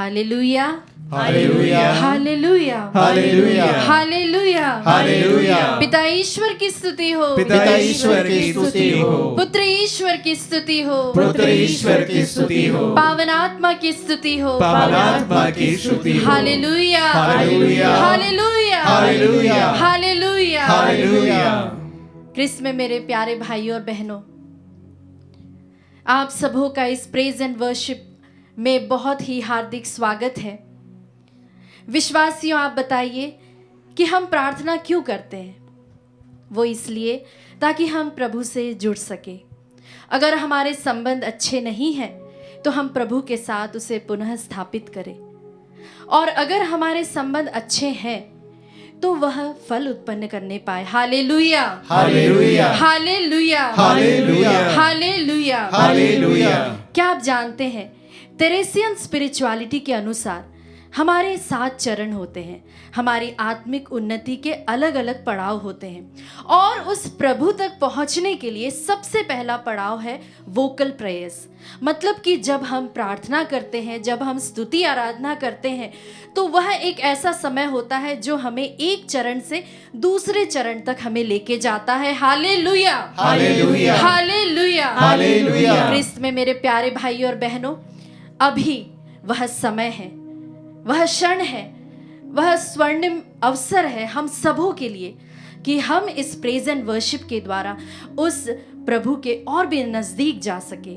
Hallelujah, hallelujah, hallelujah, hallelujah, hallelujah, hallelujah. पिता ईश्वर की स्तुति हो, पिता ईश्वर की स्तुति हो, पुत्र ईश्वर की स्तुति हो, पुत्र ईश्वर की स्तुति हो, पावन आत्मा की स्तुति हो, पावन आत्मा की स्तुति हो। Hallelujah, hallelujah, hallelujah, hallelujah, hallelujah, hallelujah. Christ में मेरे प्यारे भाइयों और बहनों, आप सबों का इस प्रेज एंड वर्शिप में बहुत ही हार्दिक स्वागत है। विश्वासियों, आप बताइए कि हम प्रार्थना क्यों करते हैं? वो इसलिए ताकि हम प्रभु से जुड़ सके। अगर हमारे संबंध अच्छे नहीं हैं तो हम प्रभु के साथ उसे पुनः स्थापित करें, और अगर हमारे संबंध अच्छे हैं तो वह फल उत्पन्न करने पाए। Hallelujah, hallelujah, hallelujah, hallelujah, hallelujah, hallelujah. क्या आप जानते हैं, तेरेसियन स्पिरिचुअलिटी के अनुसार हमारे 7 चरण होते हैं। हमारी आत्मिक उन्नति के अलग अलग पड़ाव होते हैं, और उस प्रभु तक पहुंचने के लिए सबसे पहला पड़ाव है वोकल प्रेयर्स। मतलब कि जब हम प्रार्थना करते हैं, जब हम स्तुति आराधना करते हैं, तो वह एक ऐसा समय होता है जो हमें एक चरण से दूसरे चरण तक हमें लेके जाता है। Hallelujah, hallelujah, hallelujah, hallelujah. Christ में मेरे प्यारे भाइयों और बहनों, अभी वह समय है, वह क्षण है, वह स्वर्णिम अवसर है हम सबों के लिए कि हम इस प्रेज एंड वर्शिप के द्वारा उस प्रभु के और भी नज़दीक जा सके।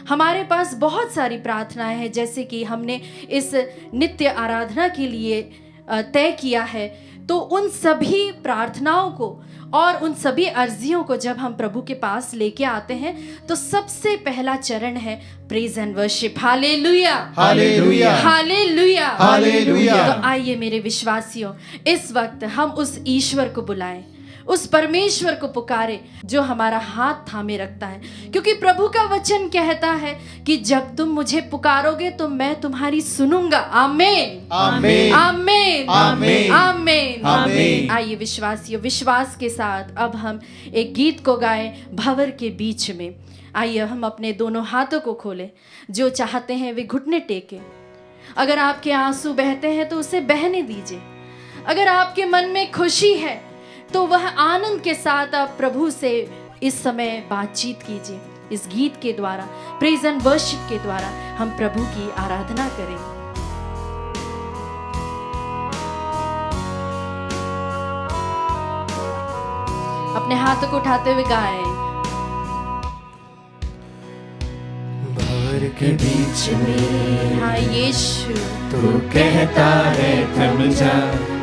हमारे पास बहुत सारी प्रार्थनाएं हैं, जैसे कि हमने इस नित्य आराधना के लिए तय किया है। तो उन सभी प्रार्थनाओं को और उन सभी अर्जियों को जब हम प्रभु के पास लेके आते हैं तो सबसे पहला चरण है praise and worship. Hallelujah, hallelujah, hallelujah, hallelujah. तो आइए मेरे विश्वासियों, इस वक्त हम उस ईश्वर को बुलाएं, उस परमेश्वर को पुकारे जो हमारा हाथ थामे रखता है, क्योंकि प्रभु का वचन कहता है कि जब तुम मुझे पुकारोगे तो मैं तुम्हारी सुनूंगा। आमीन, आमीन, आमीन, आमीन, आमीन, आमीन। आइए विश्वासियों, विश्वास के साथ अब हम एक गीत को गाएं, भंवर के बीच में। आइए हम अपने दोनों हाथों को खोलें, जो चाहते हैं वे घुटने टेकें। अगर आपके आंसू बहते हैं तो उसे बहने दीजिए। अगर आपके मन में खुशी है तो वह आनंद के साथ आप प्रभु से इस समय बातचीत कीजिए। इस गीत के द्वारा, प्रेज एंड वर्शिप के द्वारा हम प्रभु की आराधना करें। अपने हाथों को उठाते हुए गाएं। भंवर के बीच में हाँ यीशु, तू कहता है थम जा,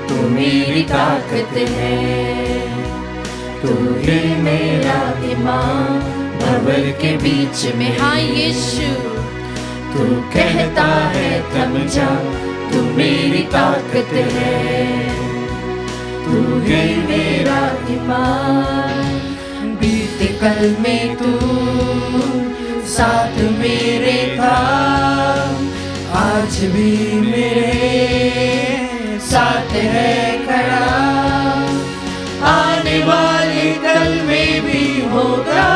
तू मेरी ताकत है, तू ही मेरा इमाम। भंवर के बीच में हाँ यीशु, तू कहता है थम जा, तू मेरी ताकत है, तू ही मेरा इमाम। बीते कल में तू साथ मेरे था, आज भी मेरे साथ है खड़ा, आने वाले कल में भी होगा।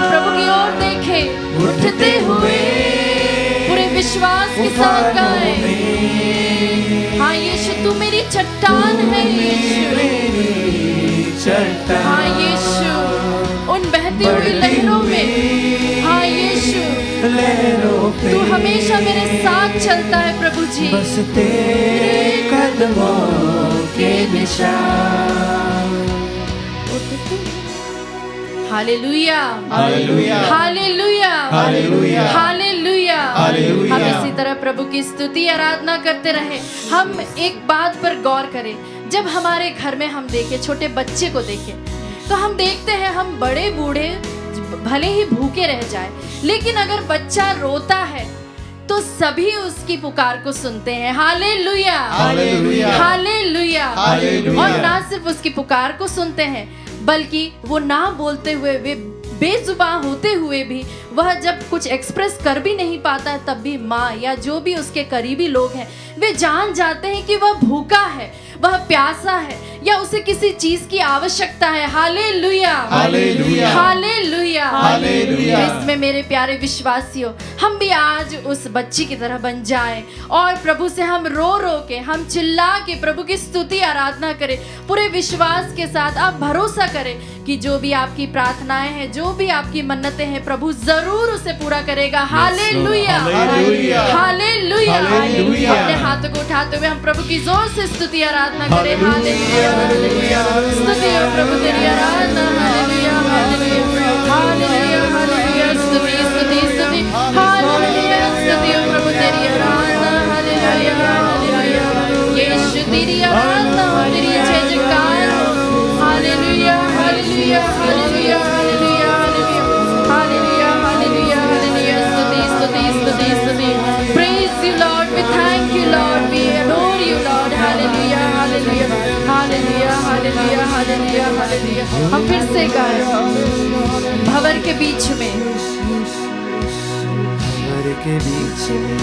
प्रभु की ओर देखें, उठते हुए पूरे विश्वास के साथ गाएं। हाँ यीशु, तू मेरी चट्टान है यीशु। चट्टान, हाँ यीशु, उन बहती हुई लहरों में, हाँ यीशु, लहरों पे तू हमेशा मेरे साथ चलता है प्रभु जी। बस तेरे कदमों के निशान। Hallelujah, hallelujah, hallelujah, hallelujah, hallelujah. Hallelujah. हम इसी तरह प्रभु की स्तुति आराधना करते रहे। हम एक बात पर गौर करें, जब हमारे घर में हम देखें, छोटे बच्चे को देखें, तो हम देखते हैं हम बड़े बूढ़े भले ही भूखे रह जाए, लेकिन अगर बच्चा रोता है तो सभी उसकी पुकार को सुनते हैं। Hallelujah, hallelujah, hallelujah. हालेलुया। और ना सिर्फ उसकी पुकार को सुनते हैं, बल्कि वो ना बोलते हुए, वे बेजुबान होते हुए भी, वह जब कुछ एक्सप्रेस कर भी नहीं पाता, तब भी माँ या जो भी उसके करीबी लोग हैं वे जान जाते हैं कि वह भूखा है, वह प्यासा है, या उसे किसी चीज की आवश्यकता है। Hallelujah, hallelujah, hallelujah, hallelujah. इसमें मेरे प्यारे विश्वासियों, हम भी आज उस बच्ची की तरह बन जाएं और प्रभु से हम रो रो के, हम चिल्ला के प्रभु की स्तुति आराधना करें पूरे विश्वास के साथ। आप भरोसा करें कि जो भी आपकी प्रार्थनाएं हैं, जो भी आपकी मन्नतें हैं, प्रभु जरूर उसे पूरा करेगा। Hallelujah, hallelujah, hallelujah. हालेलुया। अपने हाथों को उठाते हुए हम प्रभु की जोर से स्तुति आराधना करें। हालेलुया, हालेलुया, स्तुति हो प्रभु तेरी आराधना। हालेलुया, हालेलुया, हालेलुया, हालेलुया, स्तुति, स्तुति, स्तुति, हालेलुया, स्तुति हो प्रभु तेरी आराधना। हालेलुया, हालेलुया, यीशु तेरी आराधना हो, तेरी जय जयकार हो। Hallelujah, hallelujah, hallelujah, hallelujah, hallelujah, hallelujah, hallelujah, स्तुति, स्तुति, स्तुति, स्तुति। Praise you Lord, we thank you Lord, we adore you Lord. Hallelujah, hallelujah, hallelujah, hallelujah, hallelujah, hallelujah. हम फिर से गाएं भंवर के बीच में, भंवर के बीच में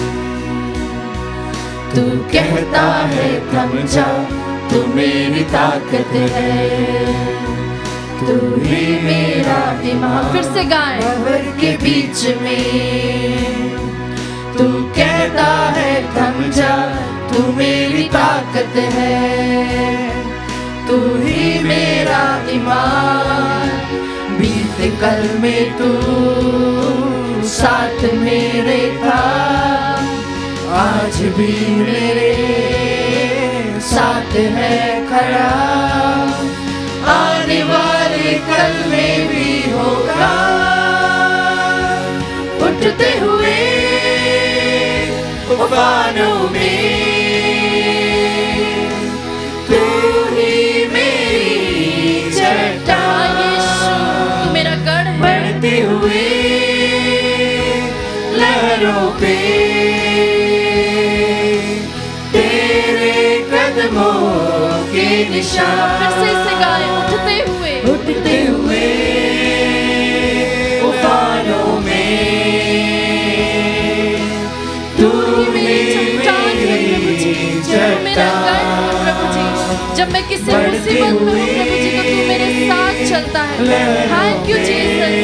तू कहता है थम जा, तू मेरी ताकत है, तू ही मेरा ईमान। फिर से गाएं भंवर के बीच में, तू कहता है थम जा, तू मेरी ताकत है, तू ही मेरा ईमान। बीते कल में तू साथ मेरे था, आज भी मेरे साथ है खड़ा, आने वाले कल में भी होगा। उठते हुए तूफानों में तू ही मेरी चट्टान। यीशु तू मेरा गढ़ है, बढ़ते हुए लहरों पे तेरे कदमों के निशान। फिर से इसे गाएं, उठते हुए, उठते हुए तूफानों में तू मेरी चट्टान। प्रभु जी, जब मैं किसी मुसीबत में हूँ प्रभु जी, तो तू मेरे साथ चलता है। Thank you Jesus.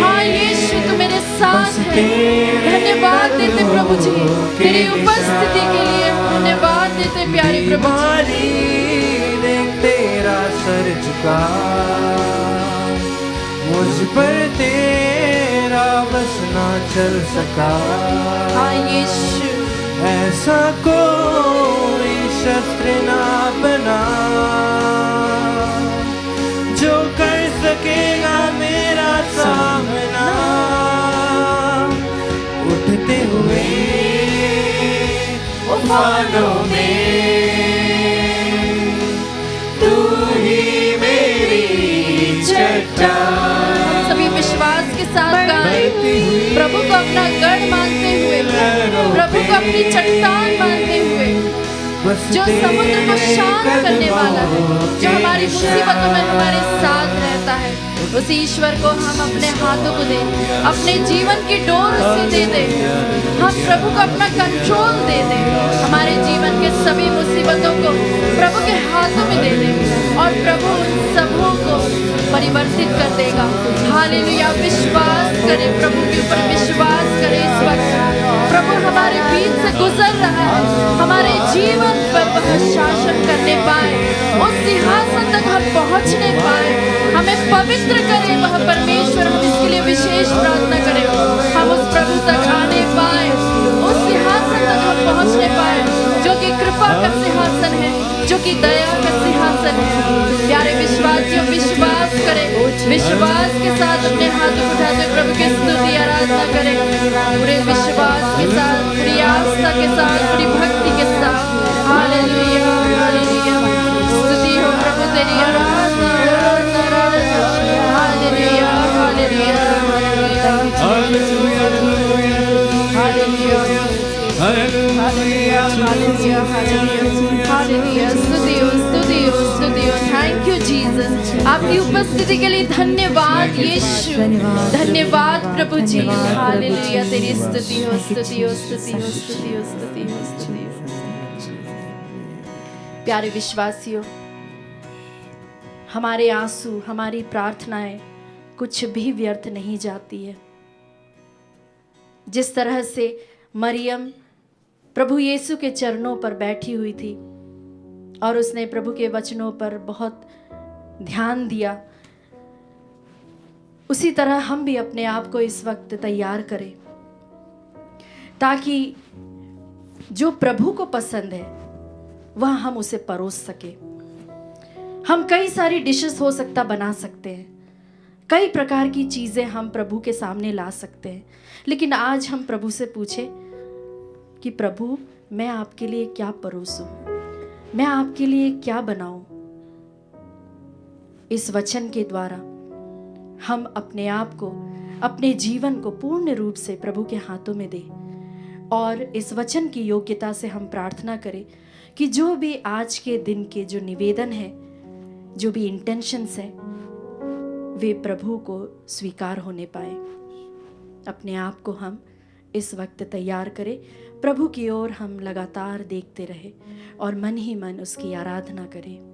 हाँ यीशु, तू मेरे साथ है। धन्यवाद देते प्रभु जी तेरी उपस्थिति के लिए, धन्यवाद देते प्यारे प्रभु जी। देख तेरा सर झुका, मुझ पर तेरा बस ना चल सका। हाँ यीशु, ऐसा कोई शस्त्र ना बना जो कर सकेगा मेरा सामना। उठते हुए तूफानों में तू ही मेरी चट्टान। सभी विश्वास के साथ गाएं, प्रभु को अपना गढ़ मानते हुए, प्रभु को अपनी चट्टान मानते हुए, जो समुद्र को शांत करने वाला है, जो हमारी मुसीबतों में हमारे साथ रहता है, उस ईश्वर को हम अपने हाथों को दें, अपने जीवन की डोर उसे दे दें। हम प्रभु को अपना कंट्रोल दे दें, हमारे जीवन के सभी मुसीबतों को प्रभु के हाथों में दे दें और प्रभु उन सबों को परिवर्तित कर देगा। हालेलुया, विश्वास करें, प्रभु के ऊपर विश्वास करें। इस वक्त प्रभु हमारे बीच से गुजर रहा है, हमारे जीवन पर वह शासन करने पाए, उस सिंहासन तक हम पहुंचने पाए, हमें पवित्र करे वह परमेश्वर। हम इसके लिए विशेष प्रार्थना करें, हम उस प्रभु तक आने पाए, उस सिंहासन तक हम पहुंचने पाए जो कि कृपा का सिंहासन है, जो कि दया का सिंहासन है। प्यारे विश्वासियों, विश्वास करें, विश्वास के साथ अपने हाथों को उठाते प्रभु की स्तुति आराधना करें, पूरे विश्वास के साथ, पूरी आस्था के साथ, पूरी भक्ति के साथ। हालेलुया, हालेलुया, स्तुति हो प्रभु तेरी आराधना, आराधना, आराधना। Hallelujah, hallelujah, hallelujah, hallelujah, hallelujah, hallelujah, hallelujah. स्तुति हो, स्तुति हो, स्तुति हो। थैंक यू जीसस, आपकी उपस्थिति के लिए धन्यवाद यीशु, धन्यवाद प्रभु जी। हालेलुया, तेरी स्तुति हो, स्तुति हो, स्तुति हो, स्तुति हो, स्तुति हो, स्तुति हो। प्यारे विश्वासियों, हमारे आंसू, हमारी प्रार्थनाएं कुछ भी व्यर्थ नहीं जाती है। जिस तरह से मरियम प्रभु यीशु के चरणों पर बैठी हुई थी और उसने प्रभु के वचनों पर बहुत ध्यान दिया, उसी तरह हम भी अपने आप को इस वक्त तैयार करें ताकि जो प्रभु को पसंद है वह हम उसे परोस सके। हम कई सारी डिशेस हो सकता बना सकते हैं, कई प्रकार की चीज़ें हम प्रभु के सामने ला सकते हैं, लेकिन आज हम प्रभु से पूछे कि प्रभु मैं आपके लिए क्या परोसूं, मैं आपके लिए क्या बनाऊं। इस वचन के द्वारा हम अपने आप को, अपने जीवन को पूर्ण रूप से प्रभु के हाथों में दें और इस वचन की योग्यता से हम प्रार्थना करें कि जो भी आज के दिन के जो निवेदन है, जो भी इंटेंशंस हैं, वे प्रभु को स्वीकार होने पाए। अपने आप को हम इस वक्त तैयार करें, प्रभु की ओर हम लगातार देखते रहे और मन ही मन उसकी आराधना करें।